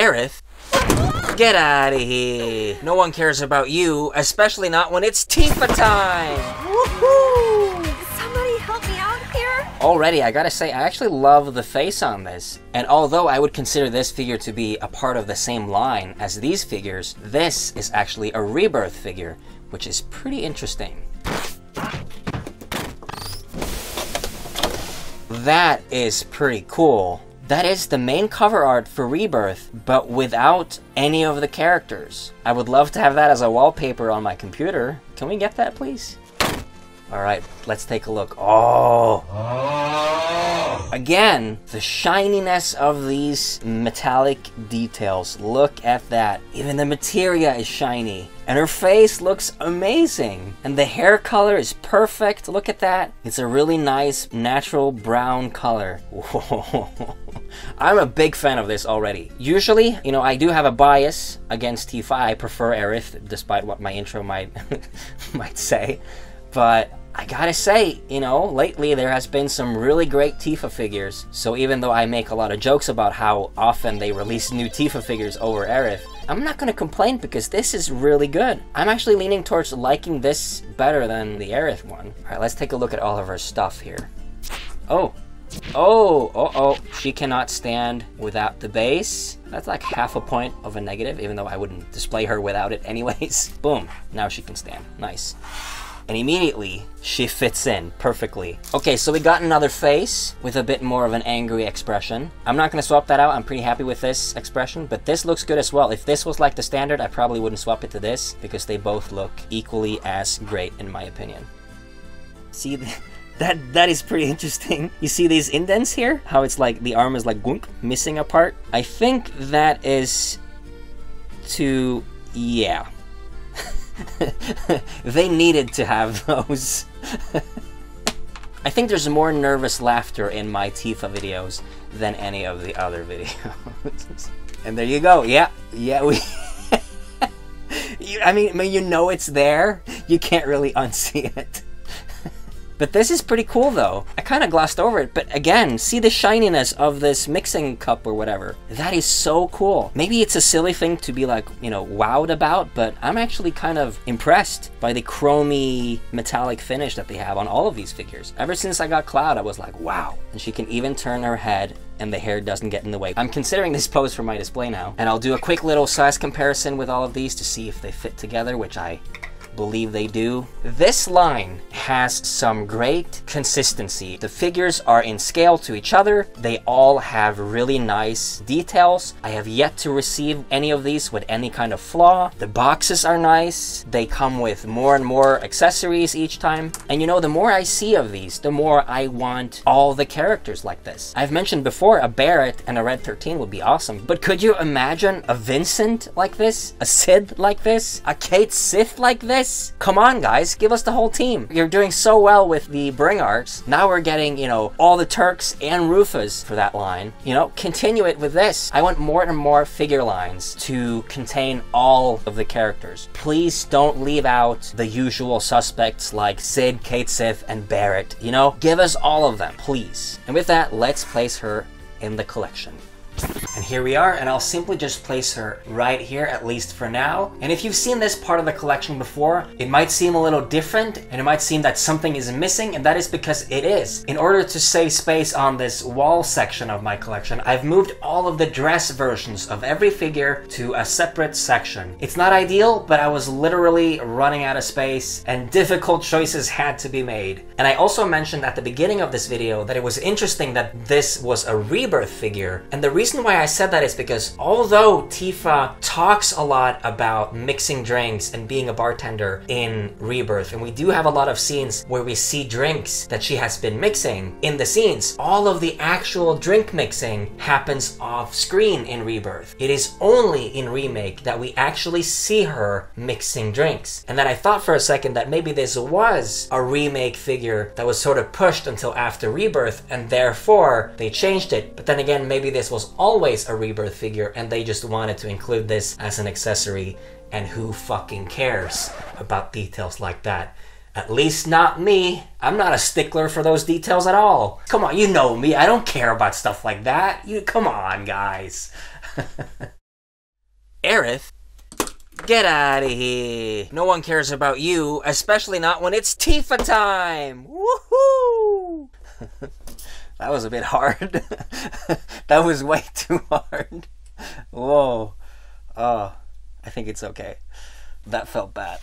Aerith? Get out of here. No one cares about you, especially not when it's Tifa time. Woohoo! Somebody help me out here? Already, I gotta say, I actually love the face on this. And although I would consider this figure to be a part of the same line as these figures, this is actually a Rebirth figure, which is pretty interesting. That is pretty cool. That is the main cover art for Rebirth, but without any of the characters. I would love to have that as a wallpaper on my computer. Can we get that, please? Alright, let's take a look. Oh! Again, the shininess of these metallic details. Look at that. Even the materia is shiny. And her face looks amazing. And the hair color is perfect. Look at that. It's a really nice, natural brown color. Whoa. I'm a big fan of this already. Usually, you know, I do have a bias against Tifa. I prefer Aerith, despite what my intro might say. But I gotta say, you know, lately there has been some really great Tifa figures. So even though I make a lot of jokes about how often they release new Tifa figures over Aerith, I'm not gonna complain because this is really good. I'm actually leaning towards liking this better than the Aerith one. Alright, let's take a look at all of her stuff here. Oh, she cannot stand without the base. That's like half a point of a negative, even though I wouldn't display her without it anyways. Boom, now she can stand, nice. And immediately, she fits in perfectly. Okay, so we got another face with a bit more of an angry expression. I'm not gonna swap that out, I'm pretty happy with this expression, but this looks good as well. If this was like the standard, I probably wouldn't swap it to this, because they both look equally as great in my opinion. See, that is pretty interesting. You see these indents here? How it's like, the arm is like gunk, missing a part? I think that is to, yeah. They needed to have those. I think there's more nervous laughter in my Tifa videos than any of the other videos. And there you go. Yeah, we... I mean, you know it's there. You can't really unsee it. But this is pretty cool though. I kind of glossed over it, but again, see the shininess of this mixing cup or whatever. That is so cool. Maybe it's a silly thing to be like, you know, wowed about, but I'm actually kind of impressed by the chromy metallic finish that they have on all of these figures. Ever since I got Cloud, I was like, wow. And she can even turn her head and the hair doesn't get in the way. I'm considering this pose for my display now, and I'll do a quick little size comparison with all of these to see if they fit together, which I believe they do. This line has some great consistency. The figures are in scale to each other. They all have really nice details. I have yet to receive any of these with any kind of flaw. The boxes are nice. They come with more and more accessories each time. And you know, the more I see of these, the more I want all the characters like this. I've mentioned before, a Barret and a Red 13 would be awesome. But could you imagine a Vincent like this? A Sid like this? A Kate Sith like this? Come on guys, give us the whole team. You're doing so well with the Bring Arts. Now we're getting, you know, all the Turks and Rufus for that line. You know, continue it with this. I want more and more figure lines to contain all of the characters. Please don't leave out the usual suspects like Sid, Kate Sith, and Barret. You know, give us all of them, please. And with that, let's place her in the collection. And here we are, and I'll simply just place her right here, at least for now. And if you've seen this part of the collection before, it might seem a little different, and it might seem that something is missing, and that is because it is. In order to save space on this wall section of my collection, I've moved all of the dress versions of every figure to a separate section. It's not ideal, but I was literally running out of space, and difficult choices had to be made. And I also mentioned at the beginning of this video that it was interesting that this was a Rebirth figure, and the reason why I said that is because although Tifa talks a lot about mixing drinks and being a bartender in Rebirth, and we do have a lot of scenes where we see drinks that she has been mixing in the scenes, all of the actual drink mixing happens off screen in Rebirth. It is only in Remake that we actually see her mixing drinks. And then I thought for a second that maybe this was a Remake figure that was sort of pushed until after Rebirth, and therefore they changed it. But then again, maybe this was always a Rebirth figure and they just wanted to include this as an accessory, and who fucking cares about details like that? At least not me. I'm not a stickler for those details at all. Come on, you know me, I don't care about stuff like that. Come on, guys. Aerith? Get out of here. No one cares about you, especially not when it's Tifa time. Woohoo! That was a bit hard. That was way too hard. Whoa. Oh, I think it's okay. That felt bad.